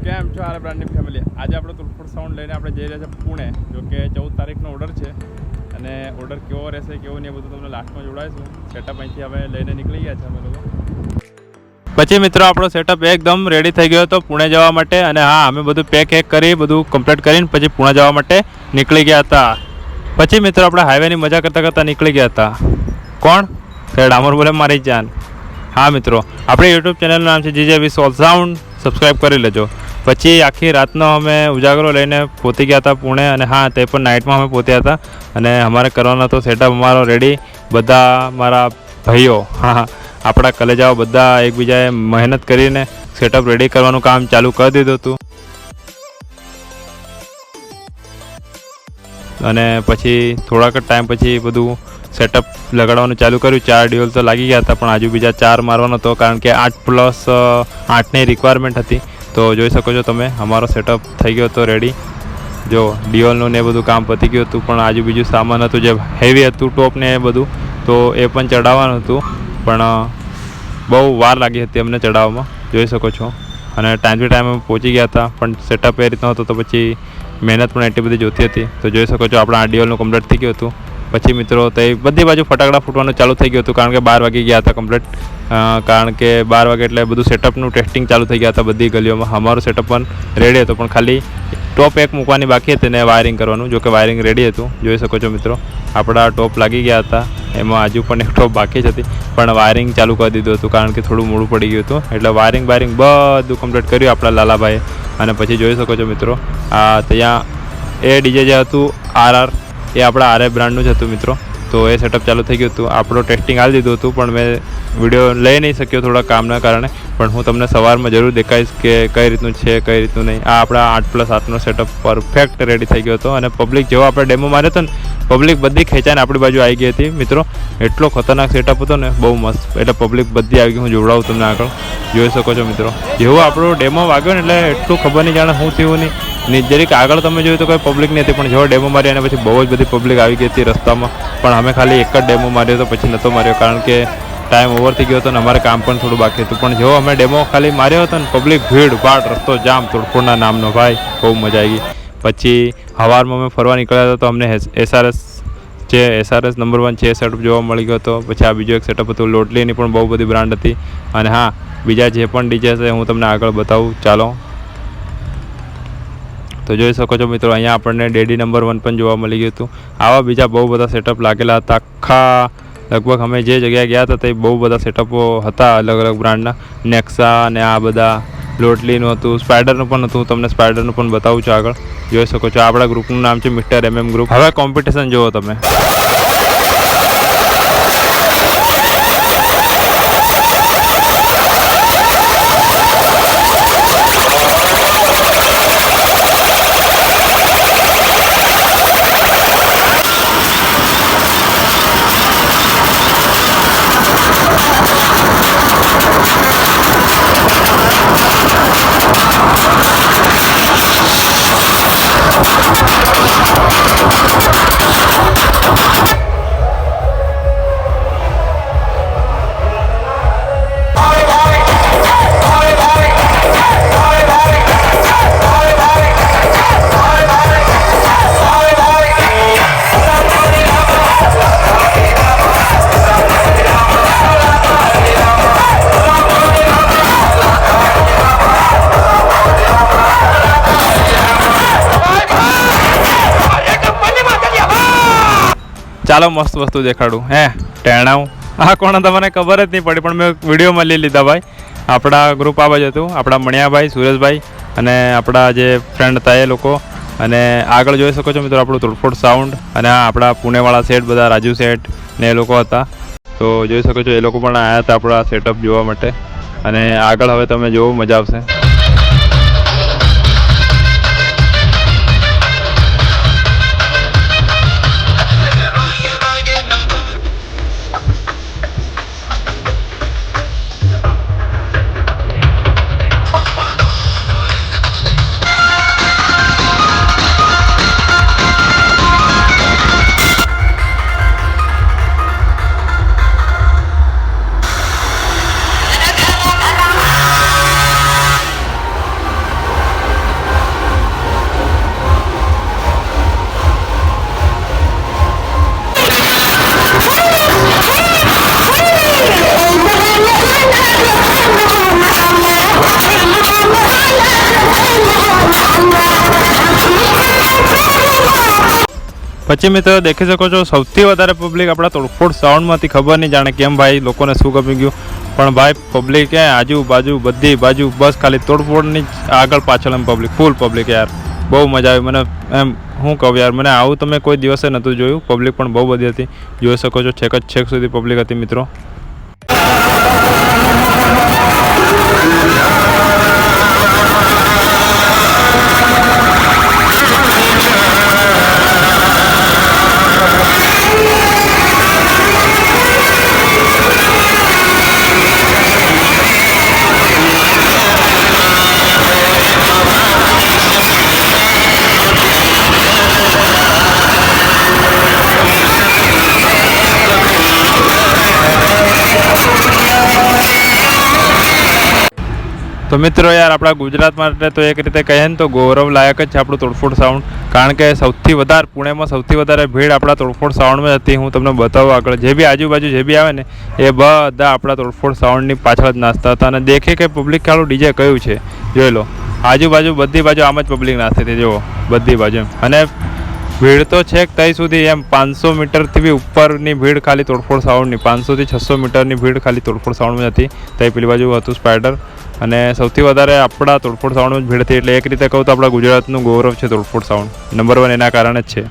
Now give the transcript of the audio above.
કેમ છો આર બ્રાન્ડની ફેમિલી? આજે આપણો તુલફોડ સાઉન્ડ લઈને આપણે જઈ રહ્યા છે પુણે. જો કે 14 તારીખનો ઓર્ડર છે અને ઓર્ડર કેવો રહેશે કેવો નહીં એ બધું તમને લાસ્ટમાં જોડાઈશું. સેટઅપ અહીંથી હવે લઈને નીકળી ગયા છે અમે લોકો. પછી મિત્રો આપણો સેટઅપ એકદમ રેડી થઈ ગયો હતો પુણે જવા માટે. અને હા, અમે બધું પેક કરી બધું કમ્પ્લીટ કરીને પછી પુણે જવા માટે નીકળી ગયા હતા. પછી મિત્રો આપણે હાઈવેની મજા કરતાં કરતાં નીકળી ગયા હતા. કોણ? તે ડામર બોલે મારી જાન. હા મિત્રો, આપણી યુટ્યુબ ચેનલનું નામ છે જીજેવી સોલ સાઉન્ડ. સબસ્ક્રાઈબ કરી લેજો. પછી આખી રાતનો અમે ઉજાગરો લઈને પહોંચી ગયા હતા પુણે. અને હા, તે પણ નાઇટમાં અમે પહોંચ્યા હતા. અને અમારે કરવાનો હતો સેટઅપ અમારો રેડી. બધા મારા ભાઈઓ, હા, આપણા કલેજાઓ બધા એકબીજાએ મહેનત કરીને સેટઅપ રેડી કરવાનું કામ ચાલુ કરી દીધું હતું. અને પછી થોડાક ટાઈમ પછી બધું સેટઅપ લગાડવાનું ચાલુ કર્યું. 4 ડિયોલ તો લાગી ગયા હતા, પણ આજુ બીજા 4 મારવાનો હતો, કારણ કે 8+8ની રિક્વાયરમેન્ટ હતી. તો જોઈ શકો છો તમે, અમારો સેટઅપ થઈ ગયો હતો રેડી. જો ડિયોલનું ને એ બધું કામ પતી ગયું હતું, પણ આજુ બીજું સામાન હતું જે હેવી હતું, ટોપ ને એ બધું, તો એ પણ ચડાવવાનું હતું. પણ બહુ વાર લાગી હતી અમને ચડાવવામાં, જોઈ શકો છો. અને ટાઈમ ટુ ટાઈમ અમે પહોંચી ગયા હતા, પણ સેટઅપ એ રીતનો હતો તો પછી મહેનત પણ એટલી બધી જોતી હતી. તો જોઈ શકો છો આપણા આ ડિયોલનું કમ્પ્લીટ થઈ ગયું હતું. પછી મિત્રો તે બધી બાજુ ફટાકડા ફૂટવાનું ચાલુ થઈ ગયું હતું, કારણ કે 12 વાગી ગયા હતા કમ્પ્લીટ. કારણ કે 12 વાગે એટલે બધું સેટઅપનું ટેસ્ટિંગ ચાલુ થઈ ગયા હતા બધી ગલીઓમાં. અમારું સેટઅપ પણ રેડી હતું, પણ ખાલી ટોપ એક મૂકવાની બાકી હતી ને વાયરિંગ કરવાનું. જો કે વાયરિંગ રેડી હતું, જોઈ શકો છો મિત્રો. આપણા ટોપ લાગી ગયા હતા, એમાં હજુ પણ એક ટોપ બાકી જ હતી, પણ વાયરિંગ ચાલુ કરી દીધું હતું, કારણ કે થોડું મોડું પડી ગયું હતું. એટલે વાયરિંગ બધું કમ્પ્લીટ કર્યું આપણા લાલાભાઈએ. અને પછી જોઈ શકો છો મિત્રો, આ ત્યાં એ ડીજે જે હતું RR, એ આપણા RF બ્રાન્ડનું જ હતું મિત્રો. તો એ સેટઅપ ચાલુ થઈ ગયું હતું. આપણો ટેસ્ટિંગ આવી દીધું હતું, પણ મેં વિડીયો લઈ નહીં શક્યો થોડા કામના કારણે. પણ હું તમને સવારમાં જરૂર દેખાઈશ કે કઈ રીતનું છે કઈ રીતનું નહીં. આ આપણા 8+8નો સેટઅપ પરફેક્ટ રેડી થઈ ગયો હતો. અને પબ્લિક જેવો આપણે ડેમો માર્યો હતો ને, પબ્લિક બધી ખેંચાઈને આપણી બાજુ આવી ગઈ હતી મિત્રો. એટલો ખતરનાક સેટઅપ હતો ને, બહુ મસ્ત. એટલે પબ્લિક બધી આવી ગઈ. હું જોડાવું તમને આગળ, જોઈ શકો છો મિત્રો. જેવો આપણો ડેમો વાગ્યો ને, એટલે એટલું ખબર નહીં જાણે શું થયું નહીં. જરીક આગળ તમે જોયું તો કોઈ પબ્લિક નહીં હતી, પણ જેવો ડેમો માર્યો અને પછી બહુ જ બધી પબ્લિક આવી ગઈ હતી રસ્તામાં. પણ અમે ખાલી એક જ ડેમો માર્યો હતો, પછી નહોતો માર્યો, કારણ કે ટાઈમ ઓવર થઈ ગયો હતો અને અમારે કામ પણ થોડું બાકી હતું. પણ જેવો અમે ડેમો ખાલી માર્યો હતો ને, પબ્લિક ભીડ ભાડ, રસ્તો જામ, તોડફોડના નામનો ભાઈ, બહુ મજા આવી ગઈ. પછી સવારમાં અમે ફરવા નીકળ્યા હતા, તો અમને SRS નંબર 1 છે સેટઅપ જોવા મળી ગયો હતો. પછી આ બીજો એક સેટઅપ હતું, લોટલીની પણ બહુ બધી બ્રાન્ડ હતી. અને હા, બીજા જે પણ ડીજે છે હું તમને આગળ બતાવું, ચાલો. તો જોઈ શકો છો મિત્રો, અહીંયા આપણને ડેડી નંબર 1 પણ જોવા મળી ગયું હતું. આવા બીજા બહુ બધા સેટઅપ લાગેલા હતા. આખા લગભગ અમે જે જગ્યાએ ગયા હતા તે બહુ બધા સેટઅપો હતા અલગ અલગ બ્રાન્ડના. નેક્સા અને આ બધા લોટલીનું હતું, સ્પાઈડરનું પણ હતું. તમને સ્પાઈડરનું પણ બતાવું છું આગળ, જોઈ શકો છો. આપણા ગ્રુપનું નામ છે મિસ્ટર MM ગ્રુપ. હવે કોમ્પિટિશન જુઓ તમે. ચાલો મસ્ત વસ્તુ દેખાડું. ટેણાવું આ કોણ તમને ખબર જ નહીં પડી, પણ મેં વિડીયોમાં લઈ લીધા ભાઈ. આપણા ગ્રુપ આ બાજુ હતું, આપણા મણિયાભાઈ, સુરેશભાઈ અને આપણા જે ફ્રેન્ડ હતા એ લોકો. અને આગળ જોઈ શકો છો મિત્રો આપણું તુલફોડ સાઉન્ડ. અને આ આપણા પુણેવાળા સેટ બધા, રાજુ સેટ ને એ લોકો હતા. તો જોઈ શકો છો એ લોકો પણ આવ્યા હતા આપણા સેટઅપ જોવા માટે. અને આગળ હવે તમે જોવો, મજા આવશે. પછી મિત્રો દેખી શકો છો સૌથી વધારે પબ્લિક આપણા તોડફોડ સાઉન્ડમાંથી ખબર નહીં જાણે કેમ ભાઈ લોકોને શું ગમી ગયું, પણ ભાઈ પબ્લિક આજુબાજુ બધી બાજુ બસ ખાલી તોડફોડની આગળ પાછળ એમ પબ્લિક ફૂલ પબ્લિક યાર, બહુ મજા આવી મને એમ શું કહું યાર, મને આવું તમે કોઈ દિવસે નહોતું જોયું. પબ્લિક પણ બહુ બધી હતી, જોઈ શકો છો છેક સુધી પબ્લિક હતી મિત્રો. તો મિત્રો યાર આપણા ગુજરાત માટે તો એક રીતે કહીએ ને તો ગૌરવ લાયક જ છે આપણું તોડફોડ સાઉન્ડ, કારણ કે સૌથી વધારે પુણેમાં સૌથી વધારે ભીડ આપણા તોડફોડ સાઉન્ડમાં હતી. હું તમને બતાવું આગળ જે બી આજુબાજુ જે બી આવે ને એ બધા આપણા તોડફોડ સાઉન્ડની પાછળ જ નાચતા હતા, અને દેખે કે પબ્લિક ખાલું ડીજે કયું છે જોઈ લો, આજુબાજુ બધી બાજુ આમ જ પબ્લિક નાચતી હતી જુઓ બધી બાજુ એમ. અને ભીડ તો છેક ત્યાં સુધી એમ 500 મીટરથી બી ઉપરની ભીડ ખાલી તોડફોડ સાઉન્ડની, 500 થી 600 મીટરની ભીડ ખાલી તોડફોડ સાઉન્ડમાં હતી. ત્યાં પેલી બાજુ હતું સ્પાઈડર, અને સૌથી વધારે આપણા તોડફોડ સાઉન્ડમાં જ ભીડ હતી. એટલે એક રીતે કહું તો આપણા ગુજરાતનું ગૌરવ છે તોડફોડ સાઉન્ડ, નંબર 1 એના કારણે જ છે.